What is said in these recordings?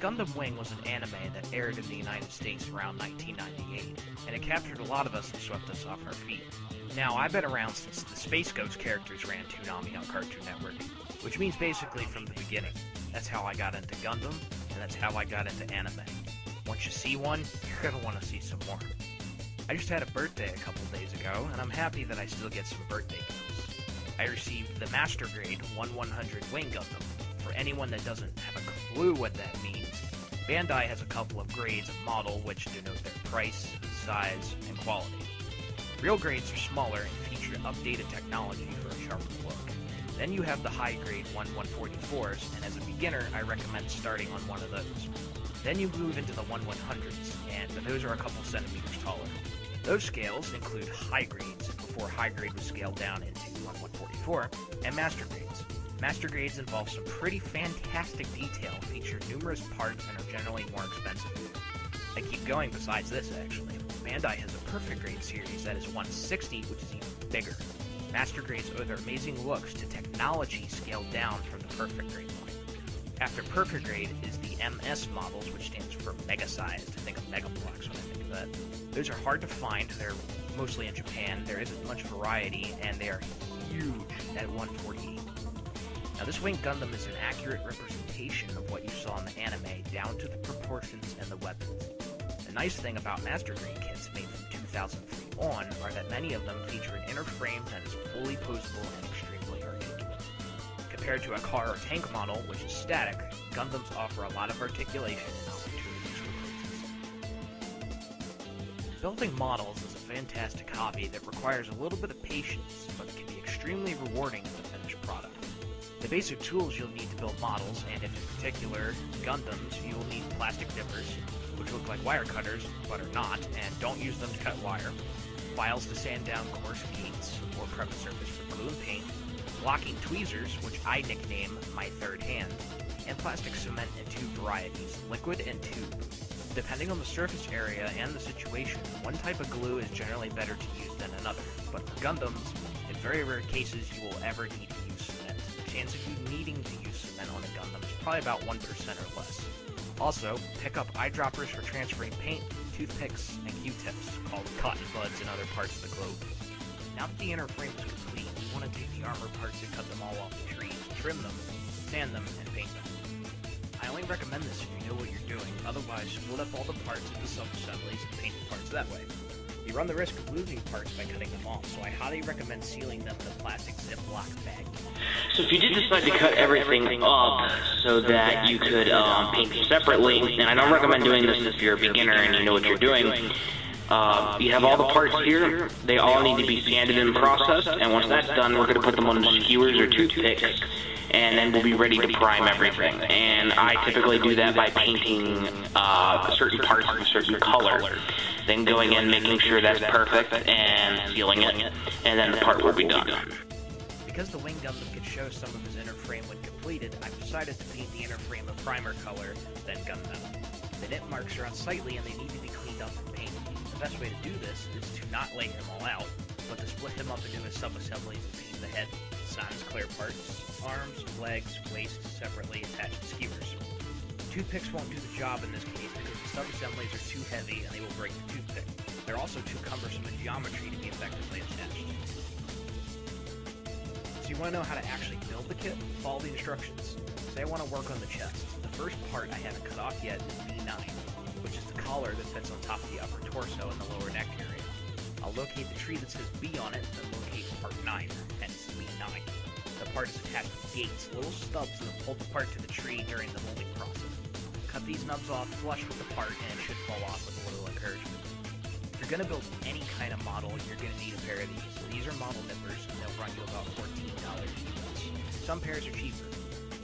Gundam Wing was an anime that aired in the United States around 1998, and it captured a lot of us and swept us off our feet. Now, I've been around since the Space Ghost characters ran Toonami on Cartoon Network, which means basically from the beginning. That's how I got into Gundam, and that's how I got into anime. Once you see one, you're gonna want to see some more. I just had a birthday a couple days ago, and I'm happy that I still get some birthday gifts. I received the Master Grade 1/100 Wing Gundam. For anyone that doesn't have a clue what that means, Bandai has a couple of grades of model which denote their price, size, and quality. Real grades are smaller and feature updated technology for a sharper look. Then you have the high-grade 1/144s, and as a beginner, I recommend starting on one of those. Then you move into the 1/100s, and those are a couple centimeters taller. Those scales include high grades, before high grade was scaled down into 1/144, and master grades. Master grades involve some pretty fantastic detail, feature numerous parts, and are generally more expensive. I keep going besides this, actually. Bandai has a perfect grade series that is 160, which is even bigger. Master grades owe their amazing looks to technology scaled down from the perfect grade line. After perfect grade is the MS models, which stands for mega sized. Think of mega blocks when I think of that. Those are hard to find. They're mostly in Japan. There isn't much variety, and they are huge at 148. Now, this Wing Gundam is an accurate representation of what you saw in the anime, down to the proportions and the weapons. The nice thing about Master Grade kits made from 2003 on are that many of them feature an inner frame that is fully posable and extremely articulate. Compared to a car or tank model, which is static, Gundams offer a lot of articulation and opportunities for poses. Building models is a fantastic hobby that requires a little bit of patience, but can be extremely rewarding as a finished product. The basic tools you'll need to build models, and if in particular Gundams, you'll need plastic dippers, which look like wire cutters, but are not, and don't use them to cut wire, files to sand down coarse gates, or prep a surface for glue and paint, blocking tweezers, which I nickname my third hand, and plastic cement in two varieties, liquid and tube. Depending on the surface area and the situation, one type of glue is generally better to use than another, but for Gundams, in very rare cases you will ever need to use cement. The chance of you needing to use cement on a Gundam is probably about 1% or less. Also, pick up eyedroppers for transferring paint, toothpicks, and Q-tips, called cotton buds in other parts of the globe. Now that the inner frame is complete, you want to take the armor parts and cut them all off the trees, trim them, sand them, and paint them. I only recommend this if you know what you're doing, otherwise split up all the parts into sub-assemblies and paint the parts that way. You run the risk of losing parts by cutting them off, so I highly recommend sealing them in a plastic Ziploc bag. So if you did decide to cut everything up so that you could paint them separately, and I don't recommend doing this if you're a beginner and you know what you're doing, you have all the parts here, they all need to be sanded and processed, and once that's done, we're going to put them on skewers or toothpicks, and then we'll be ready to prime everything. And I typically do that by painting certain parts of a certain color, then going in, making sure that's perfect, and sealing it, and then the part will be done. Because the Wing Gundam could show some of his inner frame when completed, I've decided to paint the inner frame a primer color, then gun them. The nip marks are unsightly and they need to be cleaned up and painted. The best way to do this is to not lay him all out, but to split him up into his sub-assemblies and paint the head, sans clear parts, arms, legs, waist separately attached to skewers. Toothpicks won't do the job in this case because the sub-assemblies are too heavy and they will break the toothpick. They're also too cumbersome in geometry to be effectively attached. So you want to know how to actually build the kit? Follow the instructions. Say I want to work on the chest. The first part I haven't cut off yet is B9, which is the collar that fits on top of the upper torso and the lower neck area. I'll locate the tree that says B on it, then locate part 9, hence B9. The part is attached with gates, little stubs that have pulled the part to the tree during the molding process. Cut these nubs off flush with the part and it should fall off with a little encouragement. If you're going to build any kind of model, you're going to need a pair of these. These are model nippers and they'll run you about $14 US. Some pairs are cheaper.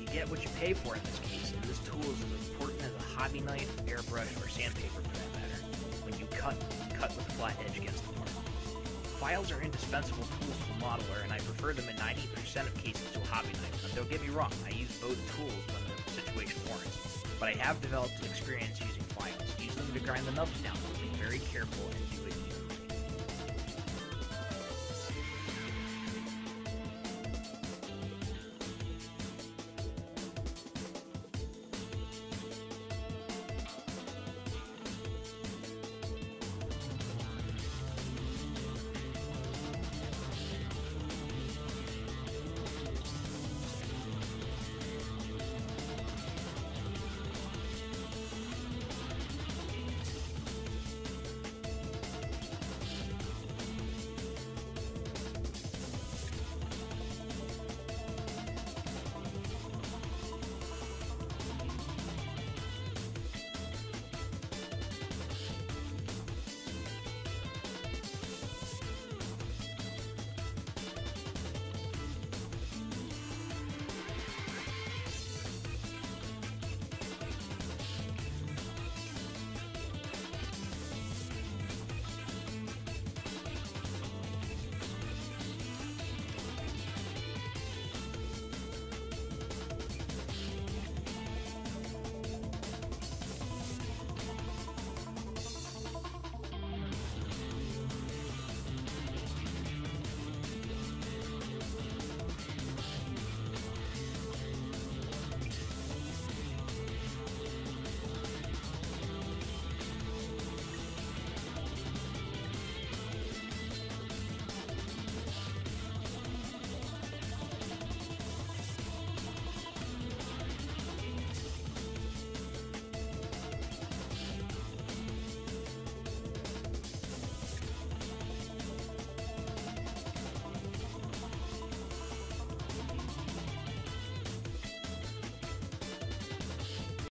You get what you pay for in this case, and this tool is as important as a hobby knife, airbrush, or sandpaper for that matter. When you cut with a flat edge against the part. Files are indispensable tools to a modeler, and I prefer them in 90% of cases to a hobby knife. Now, don't get me wrong, I use both tools when the situation warrants, but I have developed experience using files. Use them to grind the nubs down, so be very careful and do it easily.